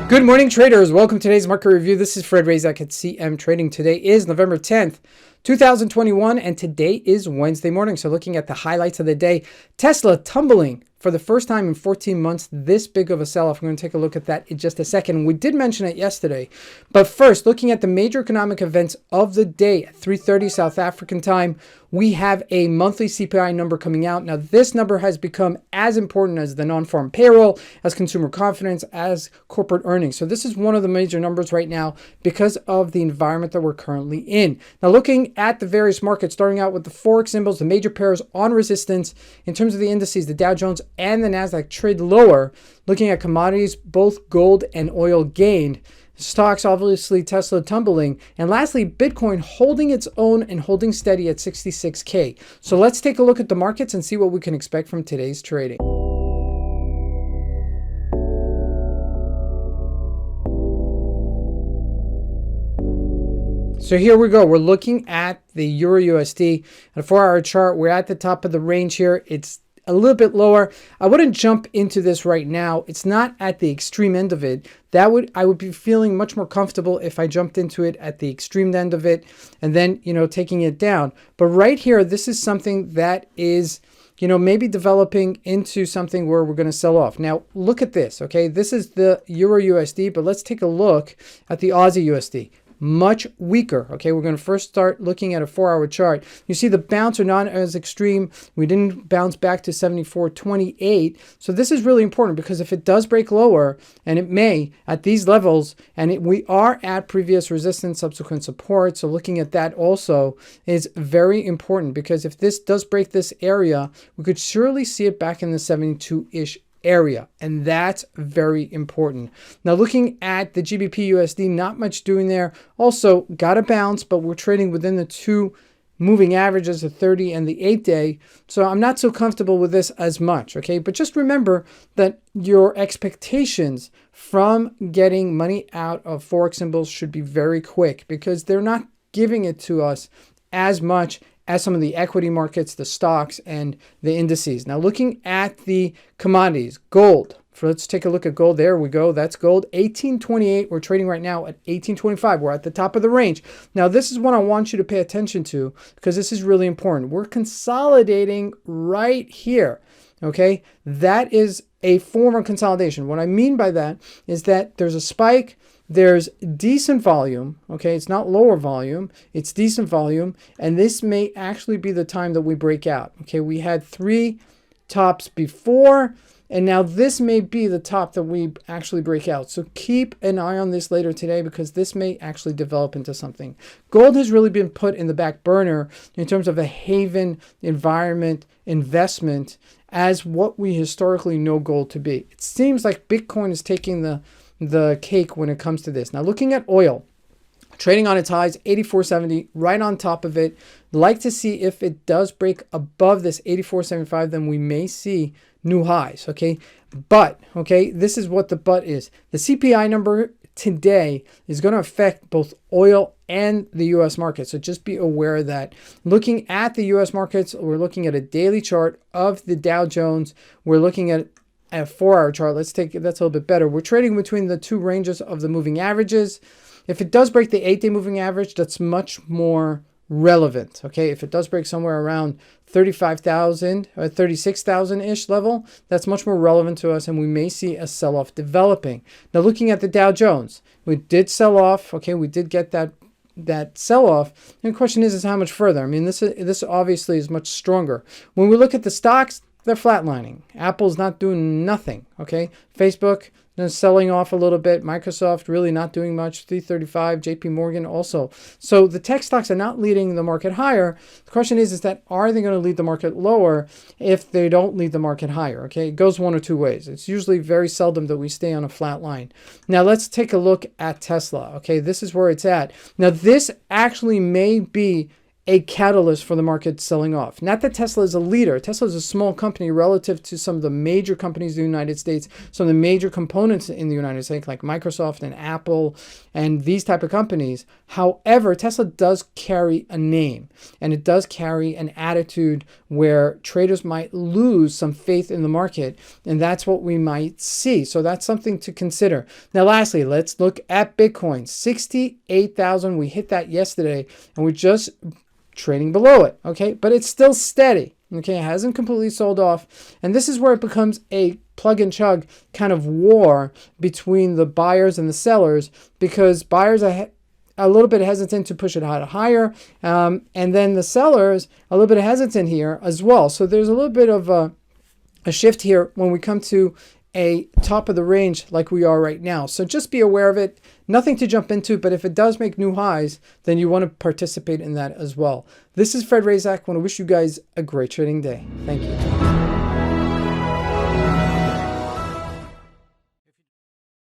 Good morning, traders. Welcome to today's market review. This is Fred Razak at CMTrading. Today is November 10th, 2021, and today is Wednesday morning. So looking at the highlights of the day, Tesla tumbling for the first time in 14 months, this big of a sell-off. I'm going to take a look at that in just a second. We did mention it yesterday. But first, looking at the major economic events of the day at 3:30 South African time, we have a monthly CPI number coming out. Now, this number has become as important as the non-farm payroll, as consumer confidence, as corporate earnings. So this is one of the major numbers right now because of the environment that we're currently in. Now, looking at the various markets, starting out with the Forex symbols, the major pairs on resistance. In terms of the indices, the Dow Jones and the NASDAQ trade lower. Looking at commodities, both gold and oil gained. Stocks, obviously, Tesla tumbling. And lastly, Bitcoin holding its own and holding steady at 66K. So let's take a look at the markets and see what we can expect from today's trading. So here we go. We're looking at the Euro USD. On a 4-hour chart, we're at the top of the range here. It's a little bit lower. I wouldn't jump into this right now. It's not at the extreme end of it. I would be feeling much more comfortable if I jumped into it at the extreme end of it and then, taking it down. But right here, this is something that is, maybe developing into something where we're going to sell off. Now, look at this, okay? This is the Euro USD, but let's take a look at the Aussie USD. Much weaker. Okay, we're going to first start looking at a 4-hour chart. You see the bounce are not as extreme. We didn't bounce back to 74.28. So this is really important because if it does break lower, and it may at these levels, and we are at previous resistance, subsequent support. So looking at that also is very important because if this does break this area, we could surely see it back in the 72-ish area, and that's very important. Now looking at the Gbp Usd, not much doing there. Also got a bounce, but we're trading within the two moving averages, the 30 and the 8-day. So I'm not so comfortable with this as much, okay? But just remember that your expectations from getting money out of Forex symbols should be very quick because they're not giving it to us as much as some of the equity markets, the stocks, and the indices. Now, looking at the commodities, gold. Let's take a look at gold. There we go. That's gold. 1828. We're trading right now at 1825. We're at the top of the range. Now, this is what I want you to pay attention to because this is really important. We're consolidating right here. Okay, that is a form of consolidation. What I mean by that is that there's a spike. There's decent volume, okay? It's not lower volume, it's decent volume, and this may actually be the time that we break out, okay? We had 3 tops before, and now this may be the top that we actually break out. So keep an eye on this later today because this may actually develop into something. Gold has really been put in the back burner in terms of a haven environment investment as what we historically know gold to be. It seems like Bitcoin is taking the cake when it comes to this. Now looking at oil, trading on its highs, 84.70, right on top of it. Like to see if it does break above this 84.75, then we may see new highs, okay? But, okay, this is what the but is. The CPI number today is going to affect both oil and the U.S. market. So just be aware of that. Looking at the U.S. markets, we're looking at a daily chart of the Dow Jones. We're looking at a 4-hour chart. Let's take that's a little bit better. We're trading between the two ranges of the moving averages. If it does break the 8-day moving average, that's much more relevant. Okay, if it does break somewhere around 35,000 or 36,000-ish level, that's much more relevant to us, and we may see a sell-off developing. Now, looking at the Dow Jones, we did sell off. Okay, we did get that sell-off. And the question is how much further? I mean, this obviously is much stronger. When we look at the stocks, they're flatlining. Apple's not doing nothing, okay? Facebook selling off a little bit. Microsoft really not doing much. 335, JP Morgan also. So the tech stocks are not leading the market higher. The question is that are they going to lead the market lower if they don't lead the market higher, okay? It goes one or two ways. It's usually very seldom that we stay on a flat line. Now let's take a look at Tesla, okay? This is where it's at. Now this actually may be a catalyst for the market selling off. Not that Tesla is a leader. Tesla is a small company relative to some of the major companies in the United States, some of the major components in the United States, like Microsoft and Apple and these type of companies. However, Tesla does carry a name, and it does carry an attitude where traders might lose some faith in the market, and that's what we might see. So that's something to consider. Now, lastly, let's look at Bitcoin. 68,000, we hit that yesterday, and we just trading below it, okay? But it's still steady, okay? It hasn't completely sold off. And this is where it becomes a plug and chug kind of war between the buyers and the sellers, because buyers are a little bit hesitant to push it higher, and then the sellers a little bit hesitant here as well. So there's a little bit of a shift here when we come to a top of the range like we are right now. So just be aware of it. Nothing to jump into, but if it does make new highs, then you want to participate in that as well. This is Fred Razak. I want to wish you guys a great trading day. Thank you.